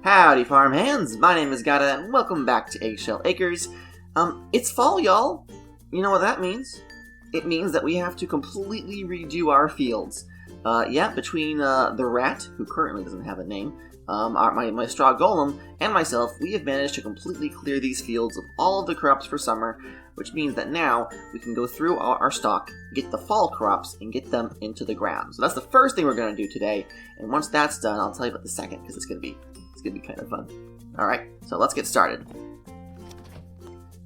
Howdy farm hands, my name is Gata and welcome back to Eggshell Acres. It's fall, y'all. You know what that means? It means that we have to completely redo our fields. Between the rat, who currently doesn't have a name, my straw golem, and myself, we have managed to completely clear these fields of all of the crops for summer, which means that now we can go through our stock, get the fall crops, and get them into the ground. So that's the first thing we're going to do today, and once that's done, I'll tell you about the second, because it's going to be kind of fun. Alright, so let's get started.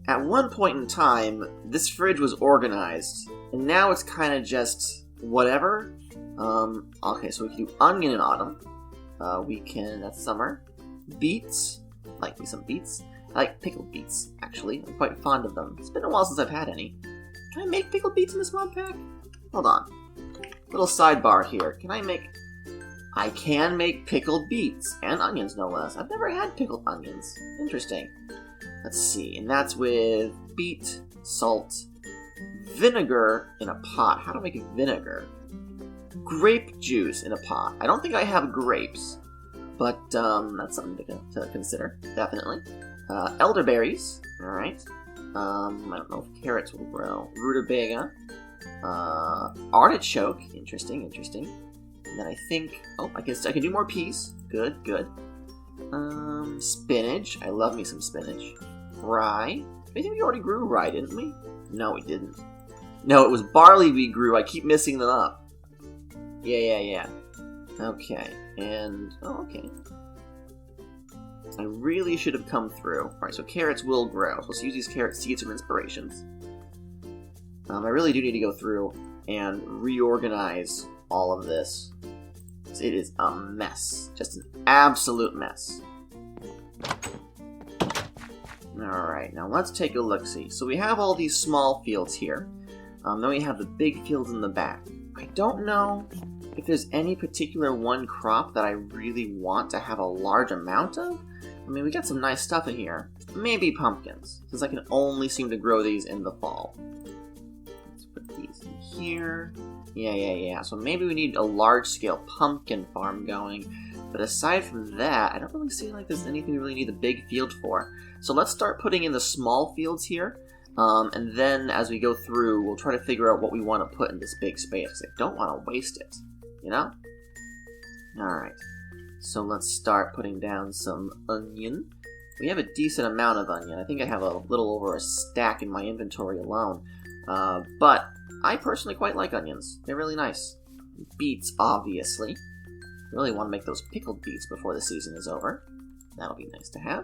At one point in time, this fridge was organized, and now it's kind of just whatever. Okay, so we can do onion in autumn. That's summer. Beets. Like me some beets. I like pickled beets, actually. I'm quite fond of them. It's been a while since I've had any. Can I make pickled beets in this mod pack? Hold on. Little sidebar here. I can make pickled beets, and onions no less. I've never had pickled onions. Interesting. Let's see, and that's with beet, salt, vinegar in a pot. How to make vinegar? Grape juice in a pot. I don't think I have grapes, but that's something to consider, definitely. Elderberries, alright. I don't know if carrots will grow. Rutabaga. Artichoke, interesting. And then I think, I guess I can do more peas. Good. Spinach. I love me some spinach. Rye. I think we already grew rye, didn't we? No, we didn't. No, it was barley we grew. I keep messing them up. Yeah. Okay, and, okay. I really should have come through. Alright, so carrots will grow. So let's use these carrot seeds for inspirations. I really do need to go through and reorganize all of this. It is a mess. Just an absolute mess. Alright, now let's take a look-see. So we have all these small fields here. Then we have the big fields in the back. I don't know if there's any particular one crop that I really want to have a large amount of. I mean, we got some nice stuff in here. Maybe pumpkins, since I can only seem to grow these in the fall. Let's put these in here. Yeah. So maybe we need a large-scale pumpkin farm going. But aside from that, I don't really see like there's anything we really need the big field for. So let's start putting in the small fields here. And then as we go through, we'll try to figure out what we want to put in this big space. Because I don't want to waste it, you know? Alright. So let's start putting down some onion. We have a decent amount of onion. I think I have a little over a stack in my inventory alone. But I personally quite like onions. They're really nice. Beets, obviously. Really want to make those pickled beets before the season is over. That'll be nice to have.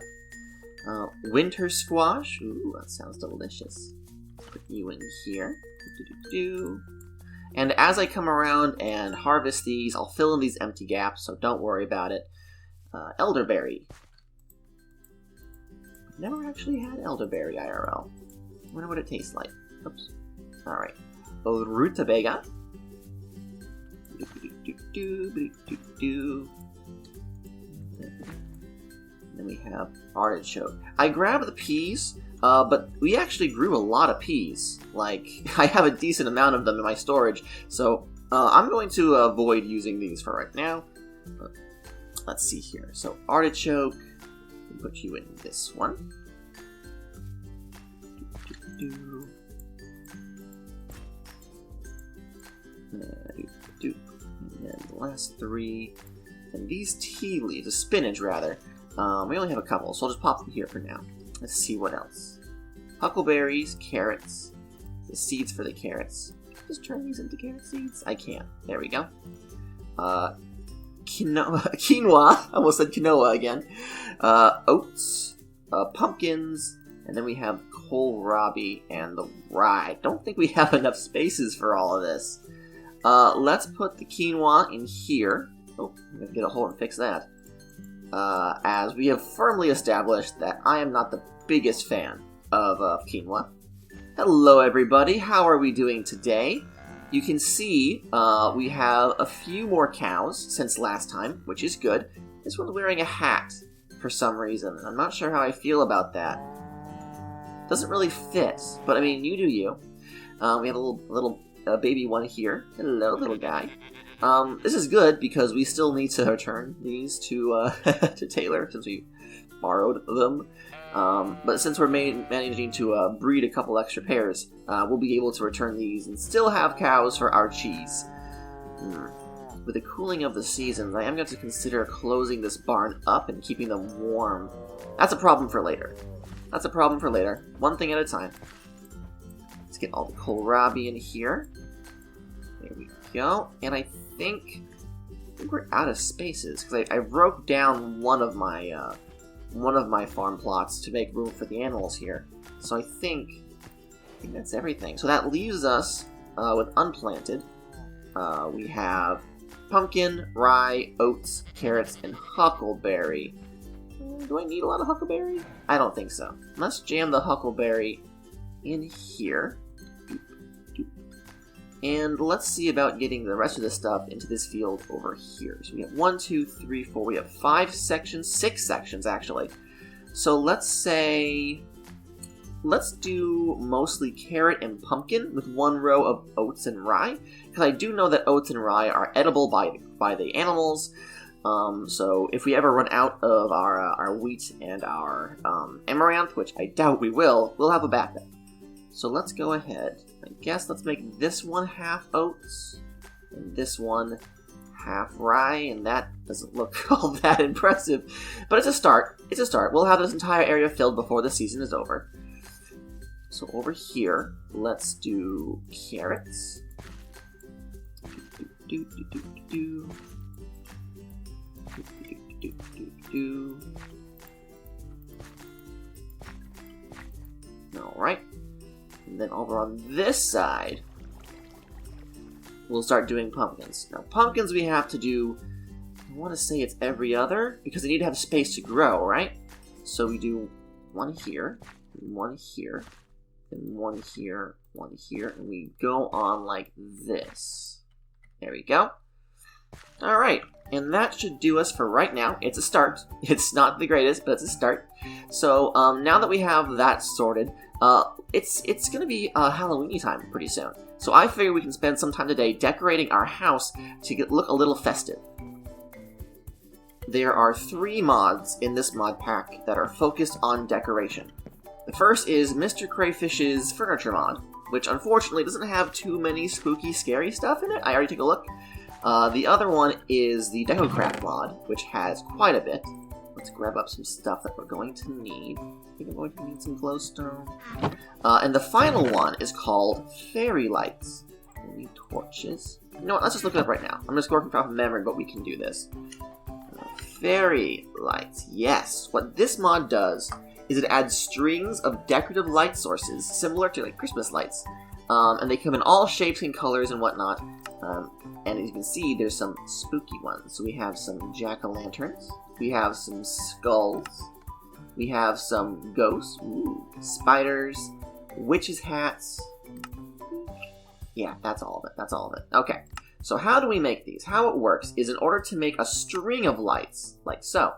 Winter squash. Ooh, that sounds delicious. Put you in here. And as I come around and harvest these, I'll fill in these empty gaps, so don't worry about it. Elderberry. I've never actually had elderberry IRL. I wonder what it tastes like. Oops. Alright. Rutabaga. Then we have artichoke. I grabbed the peas, but we actually grew a lot of peas. Like, I have a decent amount of them in my storage, so I'm going to avoid using these for right now. But let's see here. So, artichoke, we'll put you in this one. And then the last three. And these tea leaves, the spinach rather, we only have a couple, so I'll just pop them here for now. Let's see what else. Huckleberries, carrots, the seeds for the carrots. Just turn these into carrot seeds? I can. There we go. Quinoa, I almost said quinoa again. Oats, pumpkins, and then we have kohlrabi and the rye. I don't think we have enough spaces for all of this. Let's put the quinoa in here. Oh, I'm going to get a hold and fix that. As we have firmly established that I am not the biggest fan of quinoa. Hello everybody, how are we doing today? You can see we have a few more cows since last time, which is good. This one's wearing a hat for some reason. I'm not sure how I feel about that. Doesn't really fit, but I mean, you do you. We have a little baby one here. Hello, little guy. This is good because we still need to return these to to Taylor since we borrowed them. But since we're managing to breed a couple extra pairs, we'll be able to return these and still have cows for our cheese. With the cooling of the seasons, I am going to consider closing this barn up and keeping them warm. That's a problem for later. One thing at a time. Let's get all the kohlrabi in here. There we go. And I think we're out of spaces because I broke down one of my farm plots to make room for the animals here. So I think that's everything. So that leaves us with unplanted. We have pumpkin, rye, oats, carrots, and huckleberry. Do I need a lot of huckleberry? I don't think so. Let's jam the huckleberry in here. And let's see about getting the rest of the stuff into this field over here. So we have 1, 2, 3, 4. We have 5 sections, 6 sections actually. So let's do mostly carrot and pumpkin with 1 row of oats and rye. Because I do know that oats and rye are edible by the animals. So if we ever run out of our wheat and our amaranth, which I doubt we will, we'll have a backup. So let's go ahead. I guess let's make this one half oats and this one half rye, and that doesn't look all that impressive. But it's a start. We'll have this entire area filled before the season is over. So over here, let's do carrots. Alright. And then over on this side, we'll start doing pumpkins. Now, pumpkins we have to do, I want to say it's every other, because they need to have space to grow, right? So we do 1 here, 1 here, and 1 here, 1 here, and we go on like this. There we go. Alright, and that should do us for right now. It's a start. It's not the greatest, but it's a start. So now that we have that sorted, it's going to be Halloween time pretty soon. So I figure we can spend some time today decorating our house to look a little festive. There are 3 mods in this mod pack that are focused on decoration. The first is Mr. Crayfish's Furniture mod, which unfortunately doesn't have too many spooky, scary stuff in it. I already took a look. The other one is the DecoCraft mod, which has quite a bit. Let's grab up some stuff that we're going to need. I think I'm going to need some glowstone. And the final one is called Fairy Lights. We need torches. You know what, let's just look it up right now. I'm just working off memory, but we can do this. Fairy Lights, yes. What this mod does is it adds strings of decorative light sources, similar to like Christmas lights. And they come in all shapes and colors and whatnot. And as you can see, there's some spooky ones. So we have some jack-o'-lanterns. We have some skulls. We have some ghosts. Ooh, spiders. Witches' hats. Yeah, that's all of it. Okay, so how do we make these? How it works is in order to make a string of lights, like so,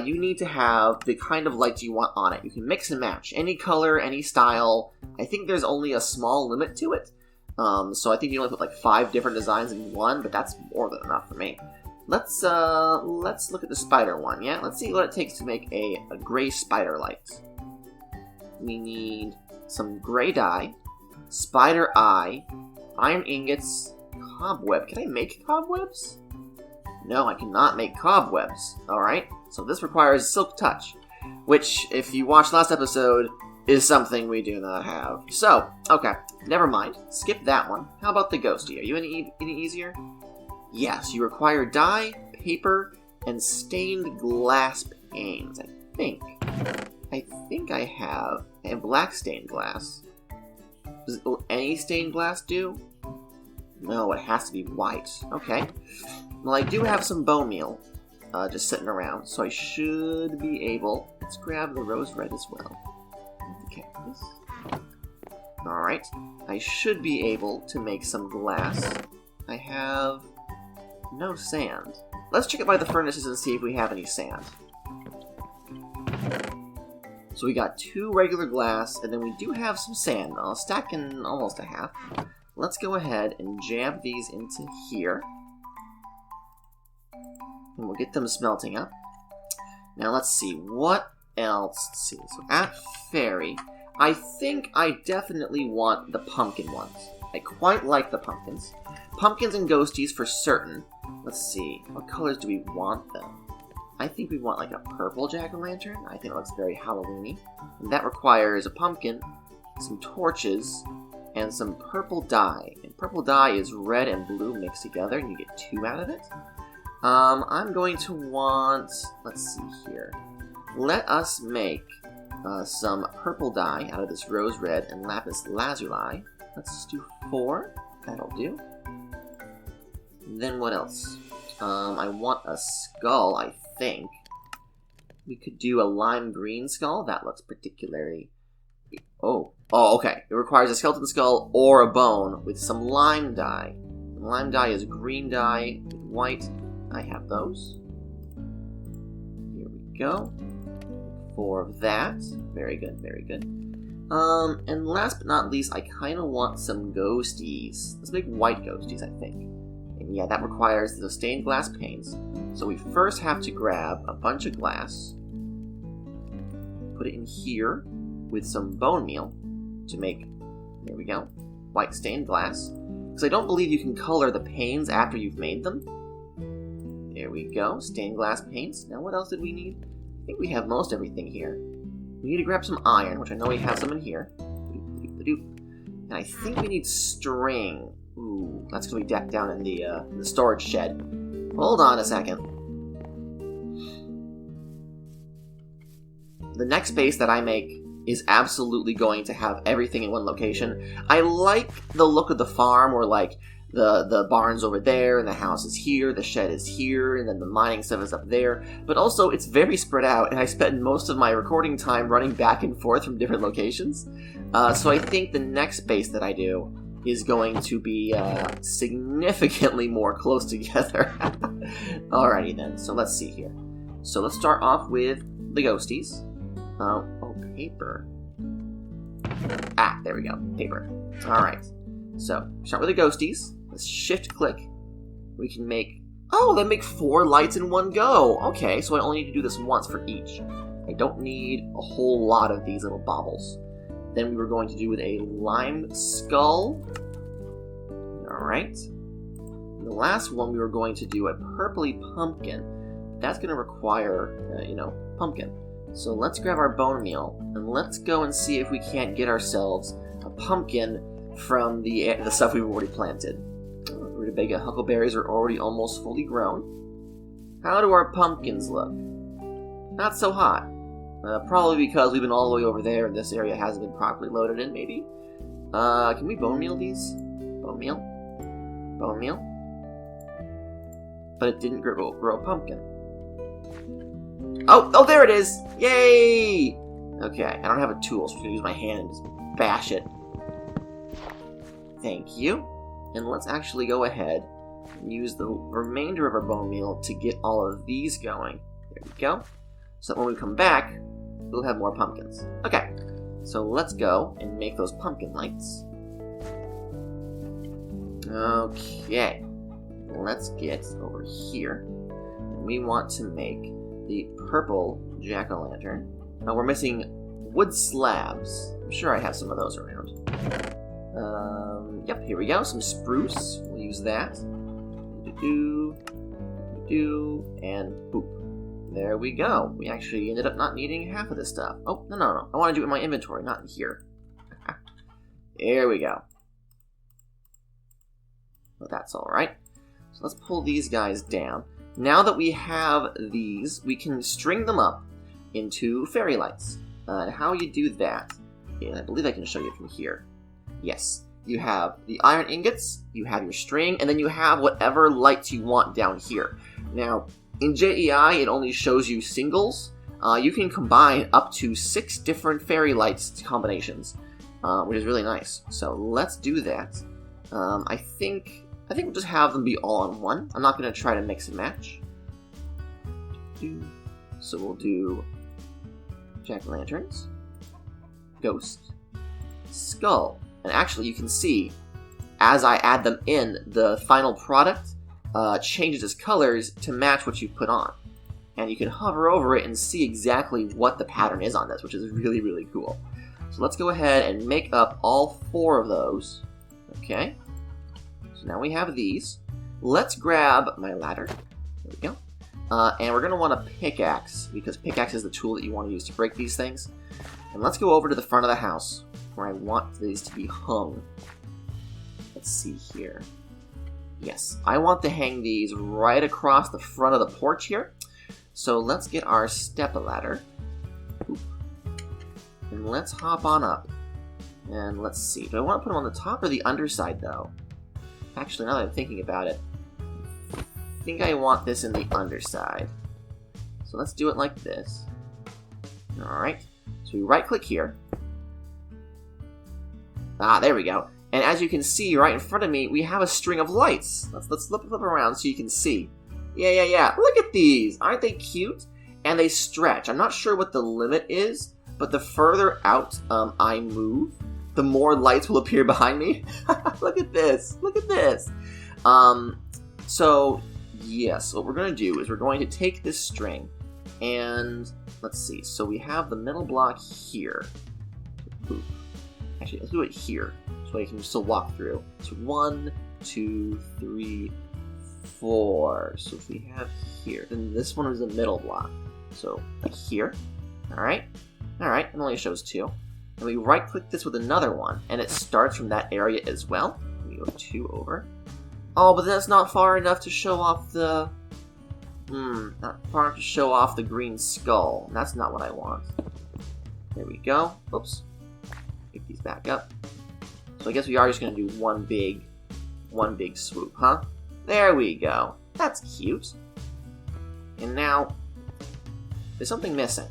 you need to have the kind of lights you want on it. You can mix and match. Any color, any style. I think there's only a small limit to it. So I think you only put like 5 different designs in one, but that's more than enough for me. Let's look at the spider one, yeah? Let's see what it takes to make a gray spider light. We need some gray dye, spider eye, iron ingots, cobweb. Can I make cobwebs? No, I cannot make cobwebs. Alright, so this requires silk touch, which, if you watched last episode, is something we do not have. So, okay, never mind. Skip that one. How about the ghosty? Are you any easier? Yes, you require dye, paper, and stained glass panes, I think. I have black stained glass. Does any stained glass do? No, it has to be white. Okay. Well, I do have some bone meal just sitting around, so I should be able... Let's grab the rose red as well. Okay. Alright. I should be able to make some glass. I have no sand. Let's check it by the furnaces and see if we have any sand. So we got 2 regular glass, and then we do have some sand. I'll stack in almost a half. Let's go ahead and jam these into here. And we'll get them smelting up. Now let's see, what else? Let's see, so at Fairy, I think I definitely want the pumpkin ones. I quite like the pumpkins. Pumpkins and ghosties for certain. Let's see, what colors do we want though? I think we want like a purple jack-o'-lantern. I think it looks very Halloween-y. And that requires a pumpkin, some torches, and some purple dye. And purple dye is red and blue mixed together, and you get 2 out of it. I'm going to want, let's see here. Let us make some purple dye out of this rose red and lapis lazuli. Let's just do 4. That'll do. Then what else? I want a skull, I think. We could do a lime green skull. That looks particularly... Oh, okay. It requires a skeleton skull or a bone with some lime dye. Lime dye is green dye with white. I have those. Here we go. 4 of that. Very good, very good. And last but not least, I kind of want some ghosties. Let's make white ghosties, I think. And yeah, that requires the stained glass panes. So we first have to grab a bunch of glass, put it in here with some bone meal to make, there we go, white stained glass. Because I don't believe you can color the panes after you've made them. There we go, stained glass paints. Now what else did we need? I think we have most everything here. We need to grab some iron, which I know we have some in here. And I think we need string. Ooh, that's going to be decked down in the storage shed. Hold on a second. The next base that I make is absolutely going to have everything in one location. I like the look of the farm where, like, the barn's over there, and the house is here, the shed is here, and then the mining stuff is up there. But also, it's very spread out, and I spend most of my recording time running back and forth from different locations. So I think the next base that I do is going to be significantly more close together. Alrighty then, so let's see here. So let's start off with the ghosties. Oh, paper. Ah, there we go, paper. Alright, so start with the ghosties. Let's shift-click. We can make... Oh, they make 4 lights in one go! Okay, so I only need to do this once for each. I don't need a whole lot of these little baubles. Then we were going to do with a lime skull. Alright. The last one we were going to do a purpley pumpkin. That's going to require, pumpkin. So let's grab our bone meal, and let's go and see if we can't get ourselves a pumpkin from the stuff we've already planted. Rutabaga huckleberries are already almost fully grown. How do our pumpkins look? Not so hot. Probably because we've been all the way over there and this area hasn't been properly loaded in, maybe? Can we bone meal these? Bone meal? Bone meal? But it didn't grow a pumpkin. Oh, there it is! Yay! Okay, I don't have a tool, so I'm going to use my hand and just bash it. Thank you. And let's actually go ahead and use the remainder of our bone meal to get all of these going. There we go. So that when we come back, we'll have more pumpkins. Okay, so let's go and make those pumpkin lights. Okay, let's get over here. We want to make the purple jack-o'-lantern. Now we're missing wood slabs. I'm sure I have some of those around. Yep, here we go. Some spruce. We'll use that. And boop. There we go. We actually ended up not needing half of this stuff. Oh, no. I want to do it in my inventory, not in here. There we go. But that's alright. So let's pull these guys down. Now that we have these, we can string them up into fairy lights. And how you do that, and I believe I can show you from here. Yes. You have the iron ingots, you have your string, and then you have whatever lights you want down here. Now, in JEI, it only shows you singles. You can combine up to 6 different fairy lights combinations, which is really nice. So let's do that. I think we'll just have them be all on one. I'm not going to try to mix and match. So we'll do jack-o'-lanterns, ghost, skull. And actually, you can see, as I add them in, the final product changes its colors to match what you put on. And you can hover over it and see exactly what the pattern is on this, which is really, really cool. So let's go ahead and make up all 4 of those. Okay. So now we have these. Let's grab my ladder. There we go. And we're going to want a pickaxe, because pickaxe is the tool that you want to use to break these things. And let's go over to the front of the house, where I want these to be hung. Let's see here. Yes, I want to hang these right across the front of the porch here. So let's get our step-a-ladder. And let's hop on up. And let's see. Do I want to put them on the top or the underside, though? Actually, now that I'm thinking about it, I think I want this in the underside. So let's do it like this. Alright. So we right-click here. Ah, there we go. And as you can see right in front of me, we have a string of lights. Let's flip around so you can see. Yeah. Look at these. Aren't they cute? And they stretch. I'm not sure what the limit is, but the further out I move, the more lights will appear behind me. Look at this. Look at this. So, yes, what we're going to do is we're going to take this string and, let's see. So we have the middle block here. Ooh. Actually, let's do it here so I can still walk through. So 1, 2, 3, 4. So if we have here, then this one is the middle block. So here. Alright, it only shows 2. And we right click this with another one, and it starts from that area as well. We go 2 over. Oh, but that's not far enough to show off the... not far enough to show off the green skull. That's not what I want. There we go. Oops. Pick these back up. So I guess we are just going to do one big swoop, huh? There we go. That's cute. And now, there's something missing.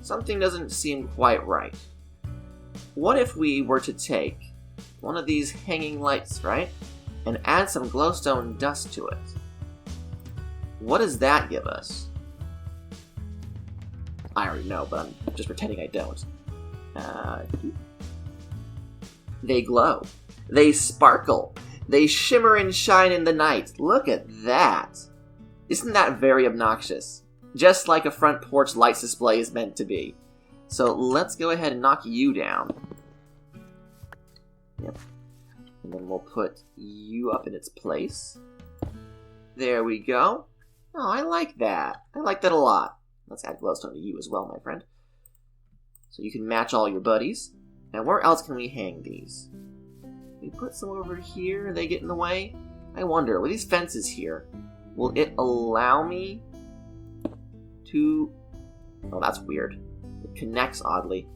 Something doesn't seem quite right. What if we were to take one of these hanging lights, right? And add some glowstone dust to it. What does that give us? I already know, but I'm just pretending I don't. They glow. They sparkle. They shimmer and shine in the night. Look at that. Isn't that very obnoxious? Just like a front porch lights display is meant to be. So let's go ahead and knock you down. Yep. And then we'll put you up in its place. There we go. Oh, I like that. I like that a lot. Let's add glowstone to you as well, my friend. So you can match all your buddies. Now, where else can we hang these? We put some over here. They get in the way? I wonder, with these fences here, will it allow me to... Oh, that's weird. It connects oddly.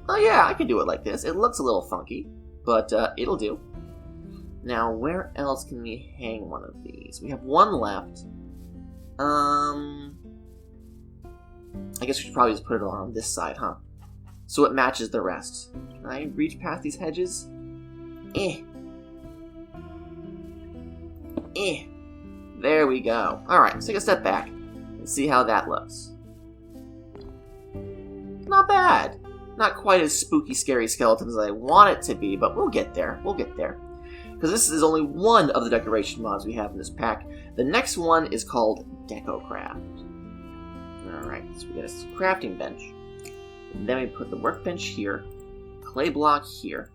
Oh yeah, I can do it like this. It looks a little funky, but it'll do. Now, where else can we hang one of these? We have one left. I guess we should probably just put it on this side, huh? So it matches the rest. Can I reach past these hedges? There we go. Alright, let's take a step back and see how that looks. Not bad. Not quite as spooky, scary skeleton as I want it to be, but we'll get there. We'll get there. Because this is only one of the decoration mods we have in this pack. The next one is called DecoCraft. Alright, so we get a crafting bench. And then we put the workbench here, clay block here,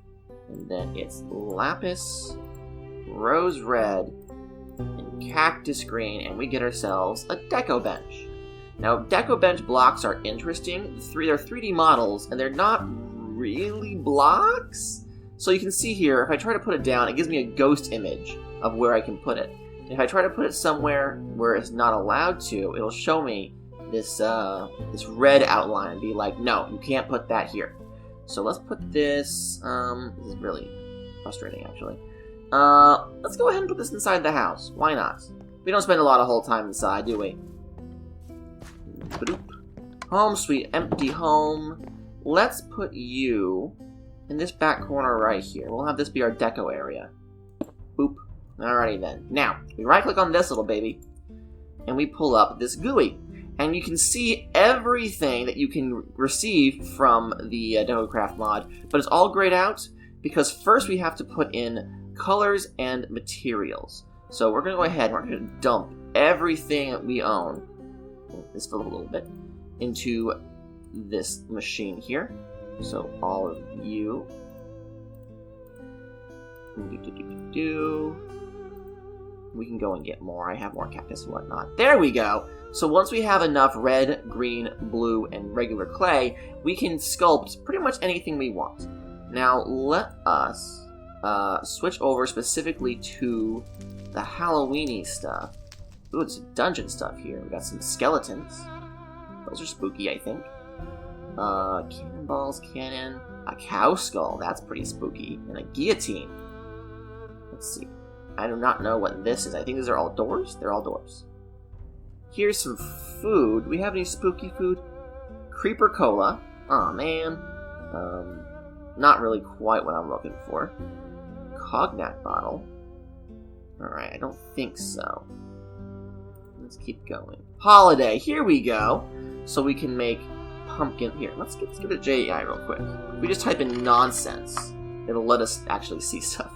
and then it's lapis, rose red, and cactus green, and we get ourselves a deco bench. Now, deco bench blocks are interesting. They're 3D models, and they're not really blocks. So you can see here, if I try to put it down, it gives me a ghost image of where I can put it. And if I try to put it somewhere where it's not allowed to, it'll show me this red outline and be like, no, you can't put that here. So let's put this, this is really frustrating actually. Let's go ahead and put this inside the house. Why not? We don't spend a lot of whole time inside, do we? Home sweet empty home. Let's put you in this back corner right here. We'll have this be our deco area. Boop. Alrighty then. Now, we right click on this little baby, and we pull up this GUI. And you can see everything that you can receive from the DecoCraft mod, but it's all grayed out because first we have to put in colors and materials. So we're going to go ahead and we're going to dump everything that we own, this fill a little bit, into this machine here. So all of you. We can go and get more. I have more cactus and whatnot. There we go. So once we have enough red, green, blue, and regular clay, we can sculpt pretty much anything we want. Now let us switch over specifically to the Halloween-y stuff. Ooh, it's dungeon stuff here. We got some skeletons. Those are spooky, I think. Cannonballs, cannon, a cow skull. That's pretty spooky. And a guillotine. Let's see. I do not know what this is. I think these are all doors. They're all doors. Here's some food. Do we have any spooky food? Creeper Cola. Aw, man. Not really quite what I'm looking for. Cognac bottle. Alright, I don't think so. Let's keep going. Holiday. Here we go. So we can make pumpkin. Here, let's get a JEI real quick. If we just type in nonsense, it'll let us actually see stuff.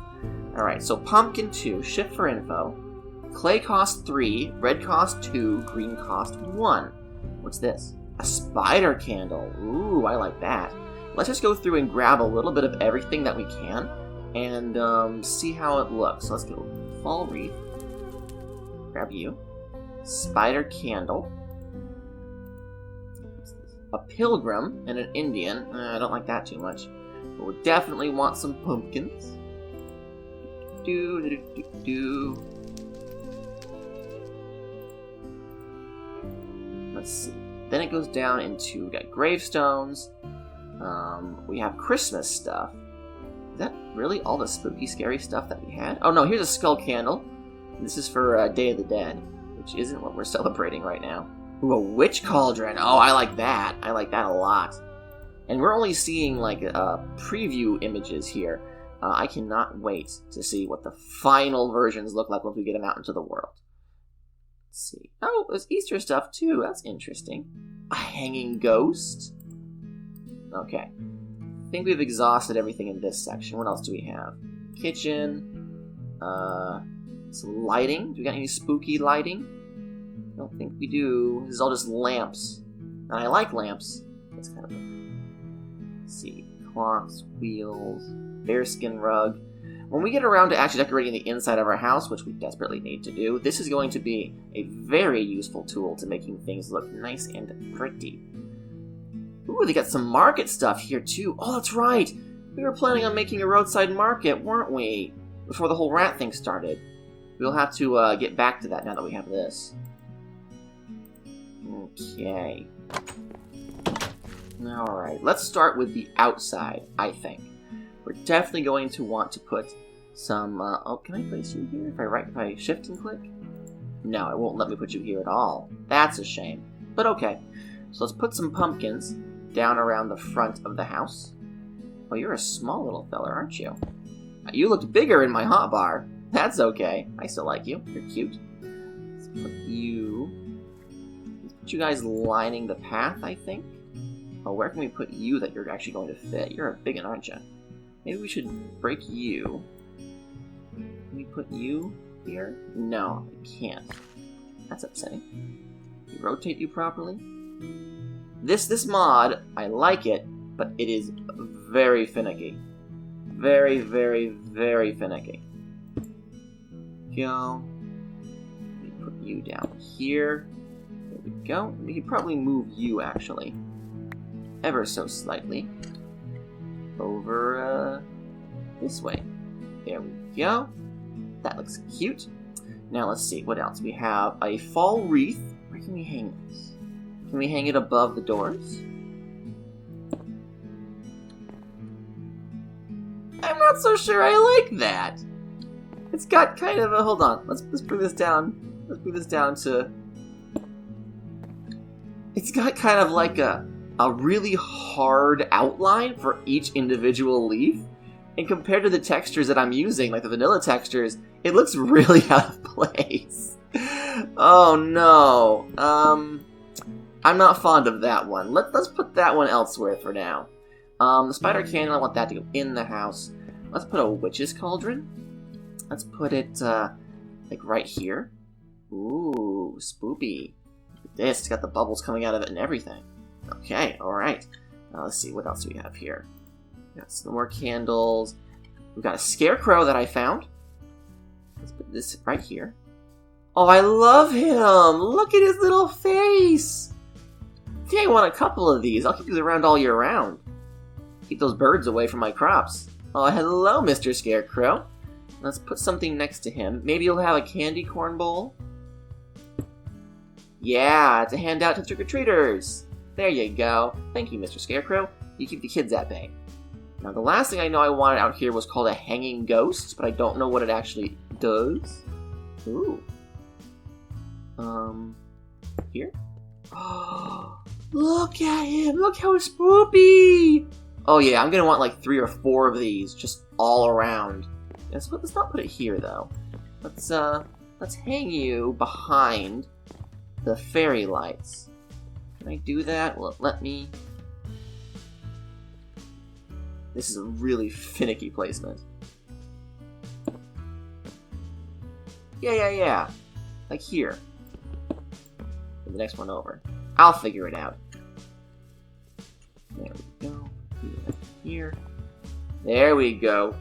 Alright, so pumpkin 2, shift for info. Clay cost 3, red cost 2, green cost 1. What's this? A spider candle. Ooh, I like that. Let's just go through and grab a little bit of everything that we can and see how it looks. So let's go fall wreath. Grab you. Spider candle. What's this? A pilgrim and an Indian. I don't like that too much. But we'll definitely want some pumpkins. Let's see. Then it goes down into, we got gravestones. We have Christmas stuff. Is that really all the spooky, scary stuff that we had? Oh no, here's a skull candle. This is for Day of the Dead, which isn't what we're celebrating right now. Ooh, a witch cauldron. Oh, I like that. I like that a lot. And we're only seeing like preview images here. I cannot wait to see what the final versions look like once we get them out into the world. Let's see. Oh, there's Easter stuff too. That's interesting. A hanging ghost? Okay. I think we've exhausted everything in this section. What else do we have? Kitchen. Some lighting. Do we got any spooky lighting? I don't think we do. This is all just lamps. And I like lamps. That's kind of let's see. Clocks, wheels, bearskin rug. When we get around to actually decorating the inside of our house, which we desperately need to do, this is going to be a very useful tool to making things look nice and pretty. Ooh, they got some market stuff here too. Oh, that's right! We were planning on making a roadside market, weren't we? Before the whole rat thing started. We'll have to get back to that now that we have this. Okay. Alright, let's start with the outside, I think. We're definitely going to want to put some, oh, can I place you here if I shift and click? No, it won't let me put you here at all. That's a shame. But okay. So let's put some pumpkins down around the front of the house. Oh, you're a small little fella, aren't you? You looked bigger in my hotbar. That's okay. I still like you. You're cute. Let's put you... Let's put you guys lining the path, I think. Oh, where can we put you that you're actually going to fit? You're a big one, aren't you? Maybe we should break you. Can we put you here? No, I can't. That's upsetting. Can you rotate you properly? This mod, I like it, but it is very finicky. Very, very, very finicky. Go. Let me put you down here. There we go. We could probably move you, actually. Ever so slightly. Over, this way. There we go. That looks cute. Now let's see, what else? We have a fall wreath. Where can we hang this? Can we hang it above the doors? I'm not so sure I like that. It's got kind of a, hold on, let's bring this down. Let's bring this down to, it's got kind of like a really hard outline for each individual leaf. And compared to the textures that I'm using, like the vanilla textures, it looks really out of place. Oh no. I'm not fond of that one. Let's put that one elsewhere for now. The spider candle, I want that to go in the house. Let's put a witch's cauldron. Let's put it, like right here. Ooh, spoopy. Look at this, it's got the bubbles coming out of it and everything. Okay, alright. Now let's see, what else do we have here? We got some more candles. We've got a scarecrow that I found. Let's put this right here. Oh, I love him! Look at his little face! I think I want a couple of these. I'll keep these around all year round. Keep those birds away from my crops. Oh, hello, Mr. Scarecrow. Let's put something next to him. Maybe you'll have a candy corn bowl? Yeah, to hand out to trick-or-treaters. There you go. Thank you, Mr. Scarecrow. You keep the kids at bay. Now, the last thing I know I wanted out here was called a hanging ghost, but I don't know what it actually does. Ooh. Here? Oh, look at him! Look how spoopy! Oh yeah, I'm gonna want like 3 or 4 of these, just all around. Let's not put it here, though. Let's hang you behind the fairy lights. Can I do that? Will it let me? This is a really finicky placement. Yeah. Like here. And the next one over. I'll figure it out. There we go. Do that here. There we go.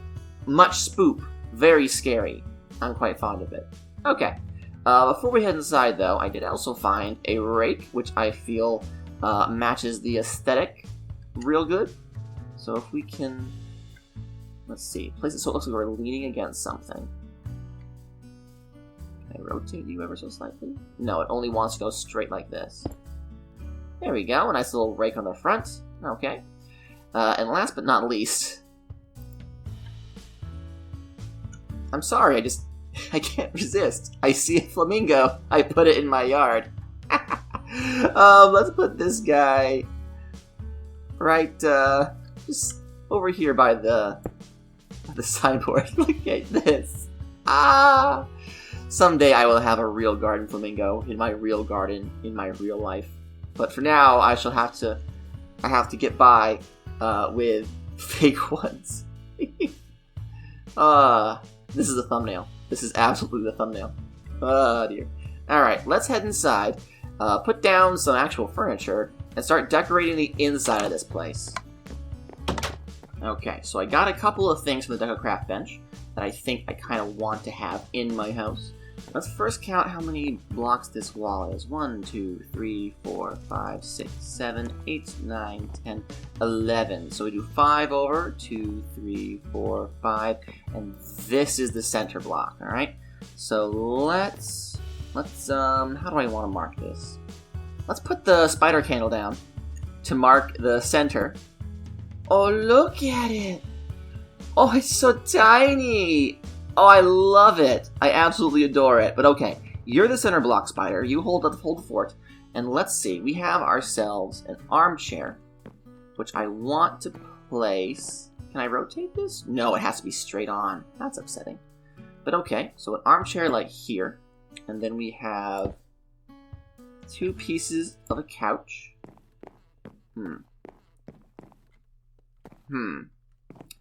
Much spoop. Very scary. I'm quite fond of it. Okay. Before we head inside, though, I did also find a rake, which I feel matches the aesthetic real good. So if we can... Let's see. Place it so it looks like we're leaning against something. Can I rotate you ever so slightly? No, it only wants to go straight like this. There we go. A nice little rake on the front. Okay. And last but not least... I'm sorry, I can't resist. I see a flamingo. I put it in my yard. Let's put this guy right, just over here by the signboard. Look at this. Ah! Someday I will have a real garden flamingo in my real garden, in my real life. But for now, I have to get by, with fake ones. This is the thumbnail. This is absolutely the thumbnail. Oh, dear. Alright, let's head inside, put down some actual furniture, and start decorating the inside of this place. Okay, so I got a couple of things from the DecoCraft bench that I think I kind of want to have in my house. Let's first count how many blocks this wall is. 1, 2, 3, 4, 5, 6, 7, 8, 9, 10, 11. So we do 5 over, 2, 3, 4, 5, and this is the center block, alright? So let's, how do I want to mark this? Let's put the spider candle down to mark the center. Oh, look at it! Oh, it's so tiny! Oh, I love it! I absolutely adore it. But okay, you're the center block, Spider. You hold the fort. And let's see, we have ourselves an armchair, which I want to place... Can I rotate this? No, it has to be straight on. That's upsetting. But okay, so an armchair like here. And then we have 2 pieces of a couch.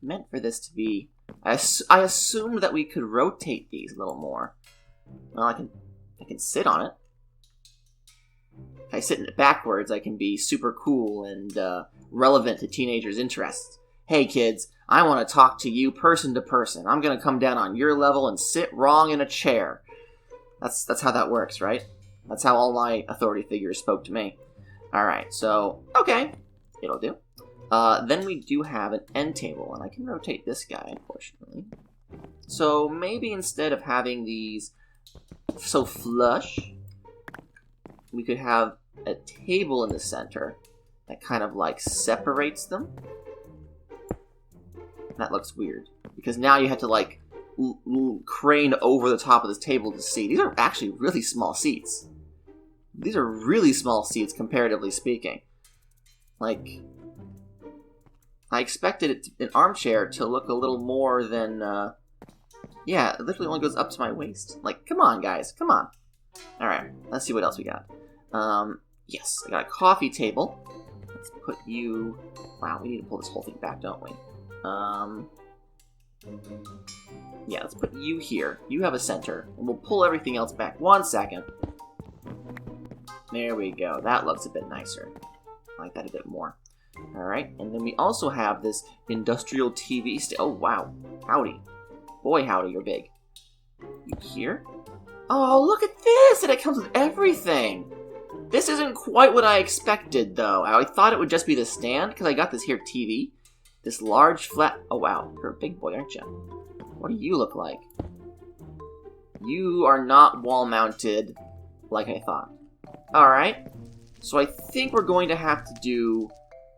Meant for this to be... I assumed that we could rotate these a little more. Well, I can sit on it. If I sit in it backwards, I can be super cool and relevant to teenagers' interests. Hey kids, I want to talk to you person to person. I'm gonna come down on your level and sit wrong in a chair. That's how that works, right? That's how all my authority figures spoke to me. Alright, so, okay. It'll do. Then we do have an end table, and I can rotate this guy, unfortunately. So maybe instead of having these so flush, we could have a table in the center that kind of like separates them. That looks weird, because now you have to like crane over the top of this table to see. These are actually really small seats. These are really small seats, comparatively speaking. Like... I expected an armchair to look a little more than, yeah, it literally only goes up to my waist. Like, come on, guys, come on. Alright, let's see what else we got. Yes, I got a coffee table. Let's put you... Wow, we need to pull this whole thing back, don't we? Yeah, let's put you here. You have a center. And we'll pull everything else back. 1 second. There we go. That looks a bit nicer. I like that a bit more. Alright, and then we also have this industrial TV oh, wow. Howdy. Boy, howdy, you're big. You here? Oh, look at this! And it comes with everything! This isn't quite what I expected, though. I thought it would just be the stand, because I got this here TV. This large, flat... Oh, wow. You're a big boy, aren't you? What do you look like? You are not wall-mounted like I thought. Alright. So I think we're going to have to do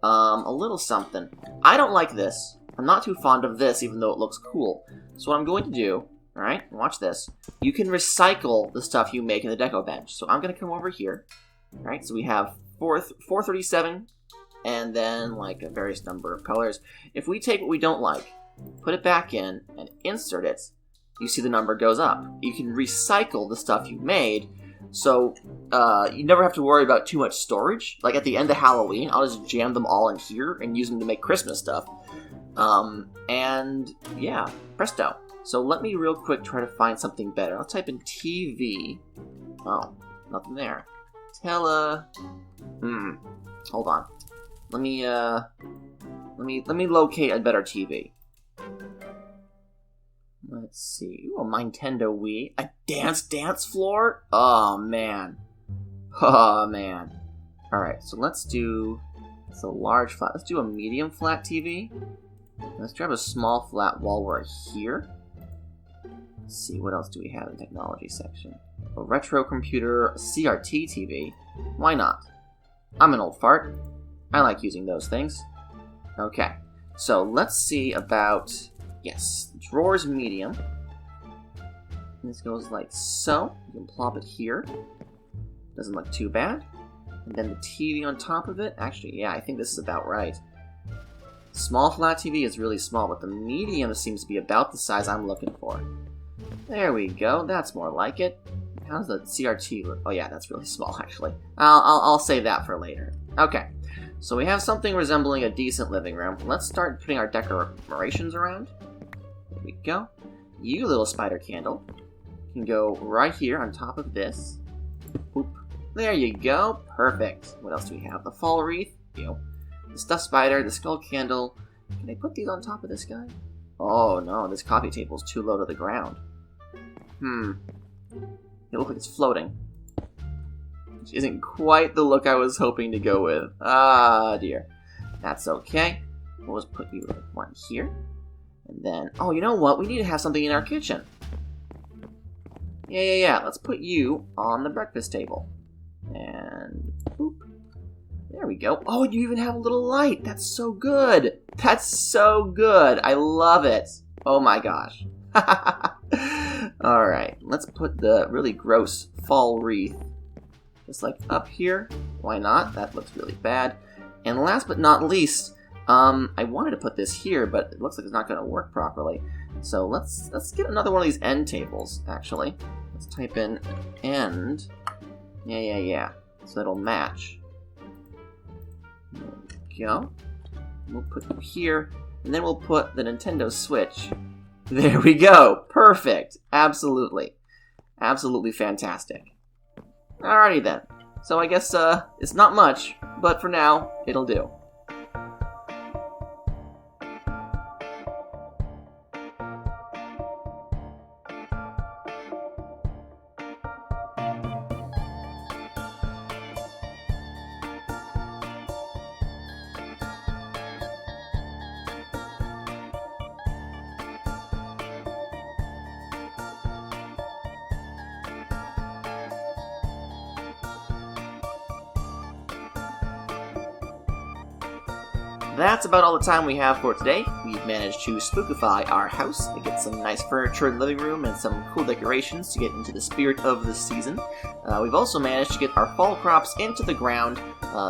a little something. I don't like this. I'm not too fond of this, even though it looks cool. So what I'm going to do... Alright, watch this. You can recycle the stuff you make in the deco bench. So I'm going to come over here. Alright, so we have 437, and then like a various number of colors. If we take what we don't like, put it back in, and insert it, you see the number goes up. You can recycle the stuff you made, so you never have to worry about too much storage. Like at the end of Halloween, I'll just jam them all in here and use them to make Christmas stuff. And yeah, presto. So let me real quick try to find something better. I'll type in TV. Oh, nothing there. Hold on. Let me locate a better TV. Let's see. Ooh, a Nintendo Wii. A dance floor? Oh, man. Oh, man. Alright, so let's do... It's a large flat. Let's do a medium flat TV. Let's grab a small flat while we're here. Let's see, what else do we have in the technology section? A retro computer, a CRT TV. Why not? I'm an old fart. I like using those things. Okay, so let's see about... Yes, drawers medium. And this goes like so. You can plop it here. Doesn't look too bad. And then the TV on top of it. Actually, yeah, I think this is about right. Small flat TV is really small, but the medium seems to be about the size I'm looking for. There we go. That's more like it. How's the CRT look? Oh yeah, that's really small actually. I'll save that for later. Okay, so we have something resembling a decent living room. Let's start putting our decorations around. There we go. You little spider candle can go right here on top of this. Boop. There you go. Perfect. What else do we have? The fall wreath. The stuffed spider. The skull candle. Can I put these on top of this guy? Oh no, this coffee table's too low to the ground. It looks like it's floating. Which isn't quite the look I was hoping to go with. Ah, dear. That's okay. We'll just put you one here. And then, oh, you know what? We need to have something in our kitchen. Yeah. Let's put you on the breakfast table. And, boop. There we go. Oh, you even have a little light. That's so good. That's so good. I love it. Oh my gosh. Alright, let's put the really gross fall wreath just like up here. Why not? That looks really bad. And last but not least, I wanted to put this here, but it looks like it's not going to work properly. So let's get another one of these end tables, actually. Let's type in end. Yeah. So it'll match. There we go. We'll put you here, and then we'll put the Nintendo Switch. There we go. Perfect. Absolutely. Absolutely fantastic. Alrighty then. So I guess it's not much, but for now, it'll do. That's about all the time we have for today. We've managed to spookify our house and get some nice furniture in the living room and some cool decorations to get into the spirit of the season. We've also managed to get our fall crops into the ground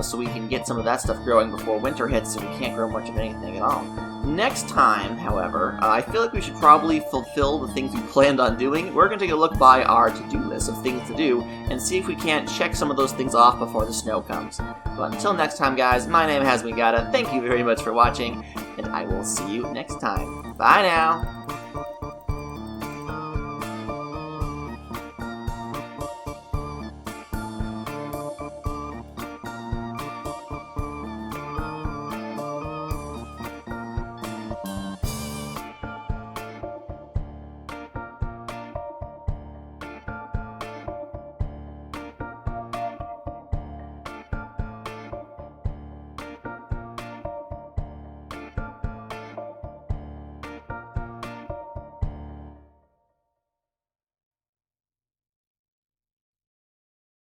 so we can get some of that stuff growing before winter hits and we can't grow much of anything at all. Next time, however, I feel like we should probably fulfill the things we planned on doing. We're going to take a look by our to-do list of things to do and see if we can't check some of those things off before the snow comes. But until next time, guys, my name has been Gata. Thank you very much for watching, and I will see you next time. Bye now!